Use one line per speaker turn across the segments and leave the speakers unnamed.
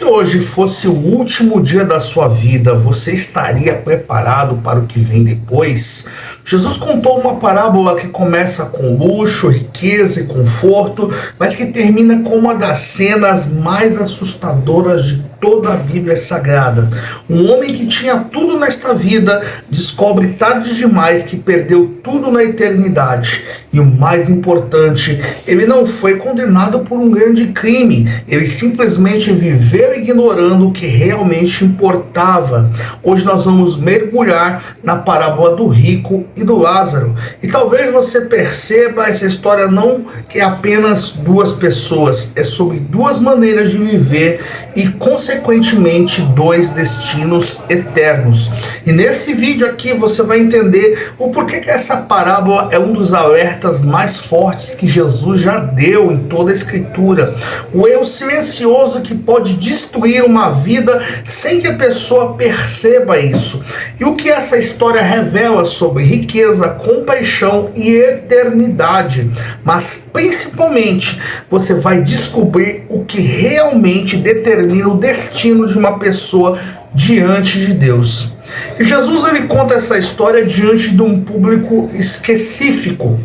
Se hoje fosse o último dia da sua vida, você estaria preparado para o que vem depois? Jesus contou uma parábola que começa com luxo, riqueza e conforto, mas que termina com uma das cenas mais assustadoras de toda a Bíblia Sagrada. Um homem que tinha tudo nesta vida descobre tarde demais que perdeu tudo na eternidade. E o mais importante, ele não foi condenado por um grande crime, ele simplesmente viveu ignorando o que realmente importava. Hoje nós vamos mergulhar na parábola do rico e do Lázaro. E talvez você perceba, essa história não é apenas duas pessoas, é sobre duas maneiras de viver e, consequentemente, dois destinos eternos. E nesse vídeo aqui você vai entender o porquê que essa parábola é um dos alertas mais fortes que Jesus já deu em toda a Escritura. O erro silencioso que pode destruir uma vida sem que a pessoa perceba isso. E o que essa história revela sobre riqueza, compaixão e eternidade. Mas principalmente você vai descobrir o que realmente determina o destino de uma pessoa diante de Deus. E Jesus ele conta essa história diante de um público específico.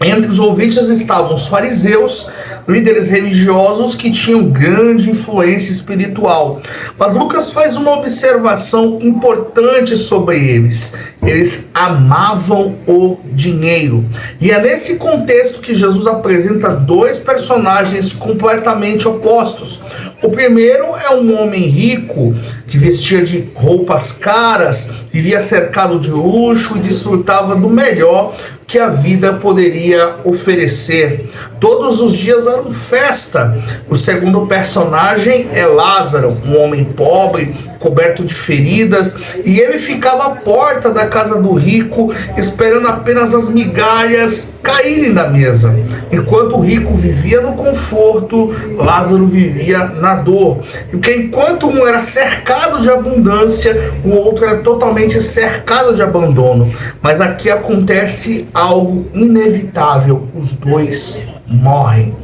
Entre os ouvintes estavam os fariseus, líderes religiosos que tinham grande influência espiritual. Mas Lucas faz uma observação importante sobre eles. Eles amavam o dinheiro. E é nesse contexto que Jesus apresenta dois personagens completamente opostos. O primeiro é um homem rico que vestia de roupas caras, vivia cercado de luxo e desfrutava do melhor que a vida poderia oferecer. Todos os dias eram festa. O segundo personagem é Lázaro, um homem pobre, coberto de feridas, e ele ficava à porta da casa do rico, esperando apenas as migalhas caírem da mesa. Enquanto o rico vivia no conforto, Lázaro vivia na dor. Porque enquanto um era cercado de abundância, o outro era totalmente cercado de abandono. Mas aqui acontece algo inevitável: os dois morrem.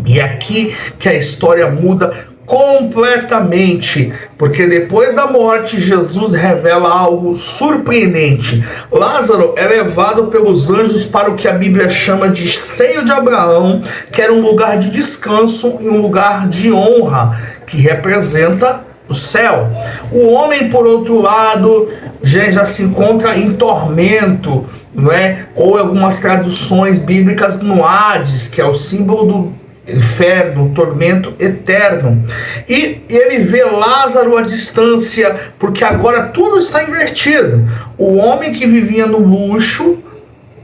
E é aqui que a história muda completamente, porque depois da morte Jesus revela algo surpreendente. Lázaro é levado pelos anjos para o que a Bíblia chama de seio de Abraão, que era um lugar de descanso e um lugar de honra, que representa o céu. O homem, por outro lado, já se encontra em tormento, não é? Ou algumas traduções bíblicas no Hades, que é o símbolo do inferno, tormento eterno. E ele vê Lázaro à distância, porque agora tudo está invertido. O homem que vivia no luxo,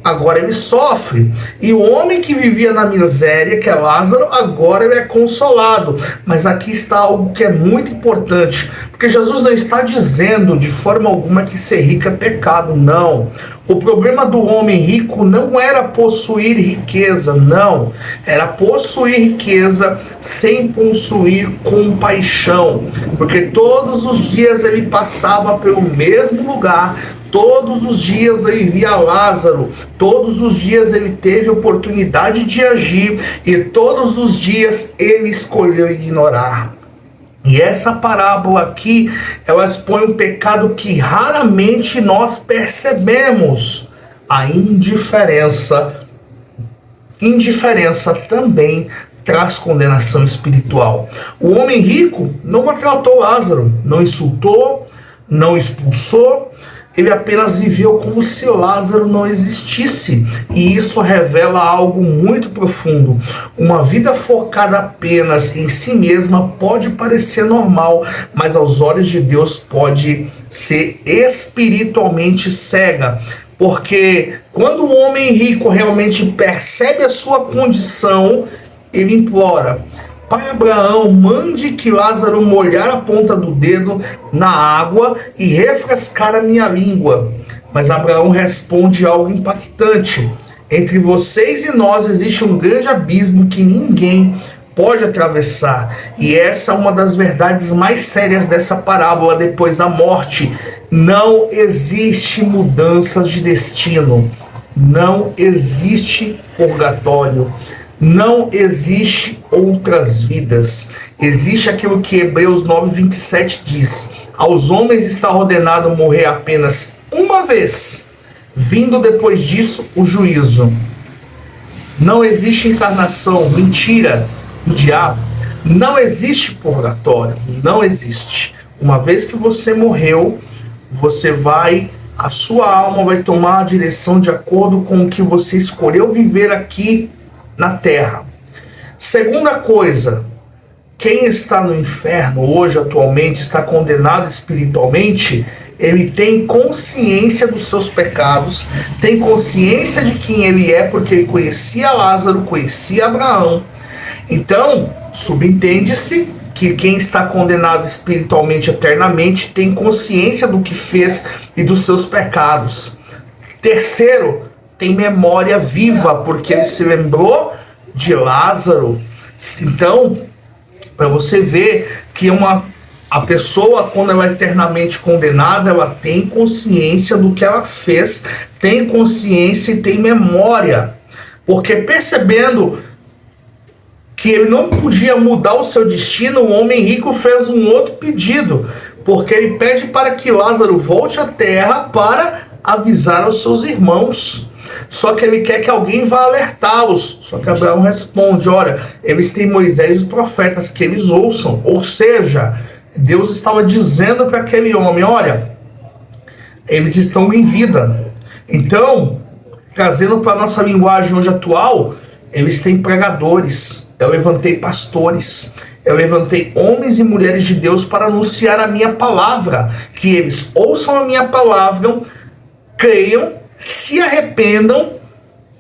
agora ele sofre. E o homem que vivia na miséria, que é Lázaro, agora ele é consolado. Mas aqui está algo que é muito importante, porque Jesus não está dizendo de forma alguma que ser rico é pecado, não. O problema do homem rico não era possuir riqueza, não. Era possuir riqueza sem possuir compaixão. Porque todos os dias ele passava pelo mesmo lugar, todos os dias ele via Lázaro, todos os dias ele teve oportunidade de agir e todos os dias ele escolheu ignorar. E essa parábola aqui, ela expõe um pecado que raramente nós percebemos: a indiferença. Indiferença também traz condenação espiritual. O homem rico não maltratou Lázaro, não insultou, não expulsou, ele apenas viveu como se Lázaro não existisse. E isso revela algo muito profundo. Uma vida focada apenas em si mesma pode parecer normal, mas aos olhos de Deus pode ser espiritualmente cega. Porque quando o homem rico realmente percebe a sua condição, ele implora: Pai Abraão, mande que Lázaro molhar a ponta do dedo na água e refrescar a minha língua. Mas Abraão responde algo impactante: entre vocês e nós existe um grande abismo que ninguém pode atravessar. E essa é uma das verdades mais sérias dessa parábola depois da morte. Não existe mudança de destino. Não existe purgatório. Não existe outras vidas. Existe aquilo que Hebreus 9:27 diz: aos homens está ordenado morrer apenas uma vez, vindo depois disso o juízo. Não existe encarnação, mentira do diabo. Não existe purgatório, não existe. Uma vez que você morreu, a sua alma vai tomar a direção de acordo com o que você escolheu viver aqui na terra. Segunda coisa, quem está no inferno hoje, atualmente, está condenado espiritualmente, ele tem consciência dos seus pecados, tem consciência de quem ele é, porque ele conhecia Lázaro, conhecia Abraão. Então, subentende-se que quem está condenado espiritualmente eternamente tem consciência do que fez e dos seus pecados. Terceiro, tem memória viva, porque ele se lembrou de Lázaro. Então, para você ver que a pessoa, quando ela é eternamente condenada, ela tem consciência do que ela fez, tem consciência e tem memória. Porque percebendo que ele não podia mudar o seu destino, o homem rico fez um outro pedido, porque ele pede para que Lázaro volte à terra para avisar aos seus irmãos. Só que ele quer que alguém vá alertá-los. Só que Abraão responde: olha, eles têm Moisés e os profetas, que eles ouçam. Ou seja, Deus estava dizendo para aquele homem: olha, eles estão em vida. Então, trazendo para a nossa linguagem hoje atual, eles têm pregadores. Eu levantei pastores, eu levantei homens e mulheres de Deus para anunciar a minha palavra, que eles ouçam a minha palavra, creiam, se arrependam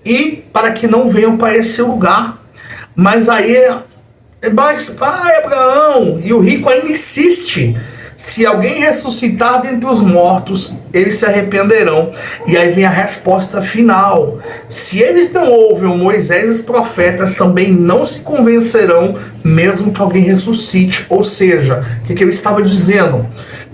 e para que não venham para esse lugar. Mas aí, Abraão, e o rico ainda insiste: se alguém ressuscitar dentre os mortos, eles se arrependerão. E aí vem a resposta final: se eles não ouvem Moisés e os profetas, também não se convencerão, mesmo que alguém ressuscite. Ou seja, o que ele estava dizendo?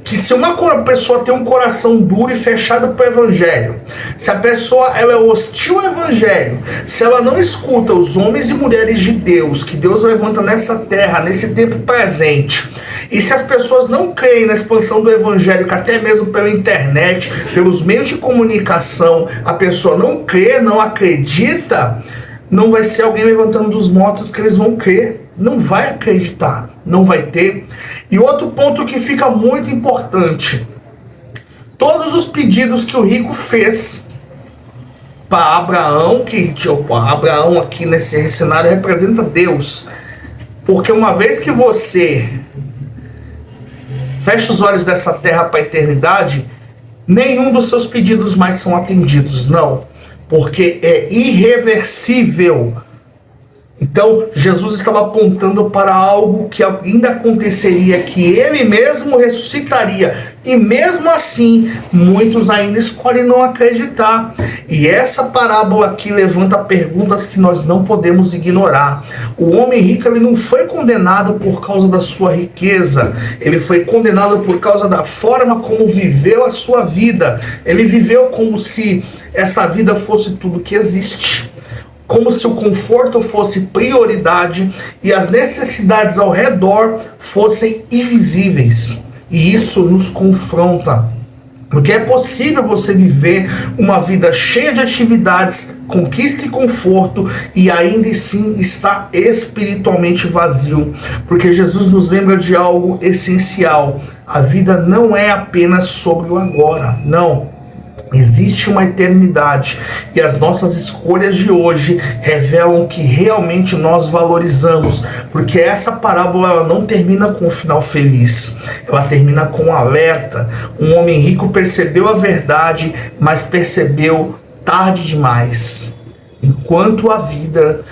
Que se uma pessoa tem um coração duro e fechado para o evangelho, se a pessoa ela é hostil ao evangelho, se ela não escuta os homens e mulheres de Deus, que Deus levanta nessa terra, nesse tempo presente, e se as pessoas não creem na expansão do evangelho, que até mesmo pela internet, pelos meios de comunicação, a pessoa não crê, não acredita, não vai ser alguém levantando dos mortos que eles vão crer. Não vai acreditar, não vai ter. E outro ponto que fica muito importante: todos os pedidos que o rico fez para Abraão, que Abraão aqui nesse cenário representa Deus, porque uma vez que você fecha os olhos dessa terra para a eternidade, nenhum dos seus pedidos mais são atendidos, não, porque é irreversível. Então, Jesus estava apontando para algo que ainda aconteceria, que ele mesmo ressuscitaria. E mesmo assim, muitos ainda escolhem não acreditar. E essa parábola aqui levanta perguntas que nós não podemos ignorar. O homem rico, ele não foi condenado por causa da sua riqueza. Ele foi condenado por causa da forma como viveu a sua vida. Ele viveu como se essa vida fosse tudo que existe, como se o conforto fosse prioridade e as necessidades ao redor fossem invisíveis. E isso nos confronta, porque é possível você viver uma vida cheia de atividades, conquista e conforto, e ainda assim estar espiritualmente vazio, porque Jesus nos lembra de algo essencial: a vida não é apenas sobre o agora, não. Existe uma eternidade, e as nossas escolhas de hoje revelam que realmente nós valorizamos, porque essa parábola ela não termina com um final feliz, ela termina com um alerta. Um homem rico percebeu a verdade, mas percebeu tarde demais. Enquanto a vida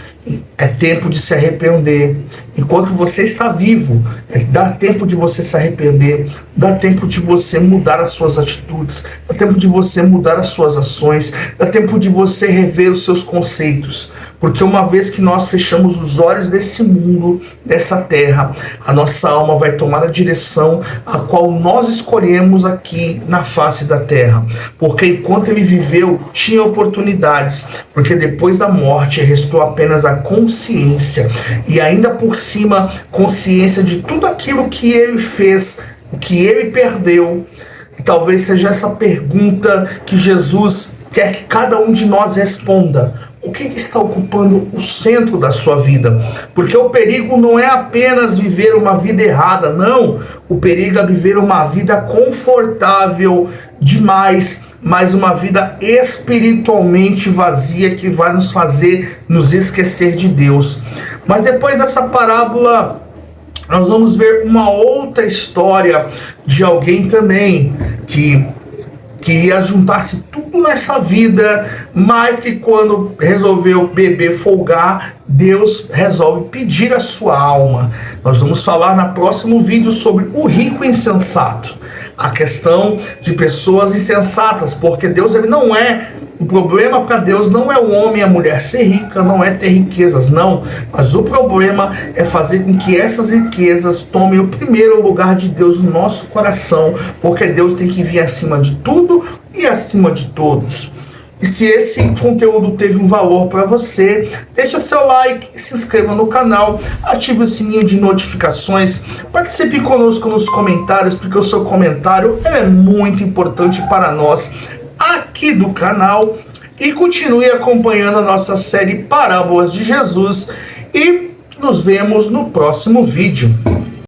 é tempo de se arrepender, Enquanto você está vivo, dá tempo de você se arrepender, dá tempo de você mudar as suas atitudes, dá tempo de você mudar as suas ações, dá tempo de você rever os seus conceitos. Porque uma vez que nós fechamos os olhos desse mundo, dessa terra, a nossa alma vai tomar a direção a qual nós escolhemos aqui na face da terra. Porque enquanto ele viveu, tinha oportunidades, porque depois da morte restou apenas a consciência, e ainda por cima, consciência de tudo aquilo que ele fez, o que ele perdeu. E talvez seja essa pergunta que Jesus quer que cada um de nós responda. O que está ocupando o centro da sua vida? Porque o perigo não é apenas viver uma vida errada, não. O perigo é viver uma vida confortável demais, mas uma vida espiritualmente vazia que vai nos fazer nos esquecer de Deus. Mas depois dessa parábola, nós vamos ver uma outra história de alguém também que queria juntar-se tudo nessa vida, mas que quando resolveu beber, folgar, Deus resolve pedir a sua alma. Nós vamos falar no próximo vídeo sobre o rico insensato, a questão de pessoas insensatas, porque Deus, ele não é... O problema para Deus não é o homem e a mulher ser rica, não é ter riquezas, não. Mas o problema é fazer com que essas riquezas tomem o primeiro lugar de Deus no nosso coração, porque Deus tem que vir acima de tudo e acima de todos. E se esse conteúdo teve um valor para você, deixa seu like, se inscreva no canal, ative o sininho de notificações, participe conosco nos comentários, porque o seu comentário é muito importante para nós aqui do canal, e continue acompanhando a nossa série Parábolas de Jesus, e nos vemos no próximo vídeo.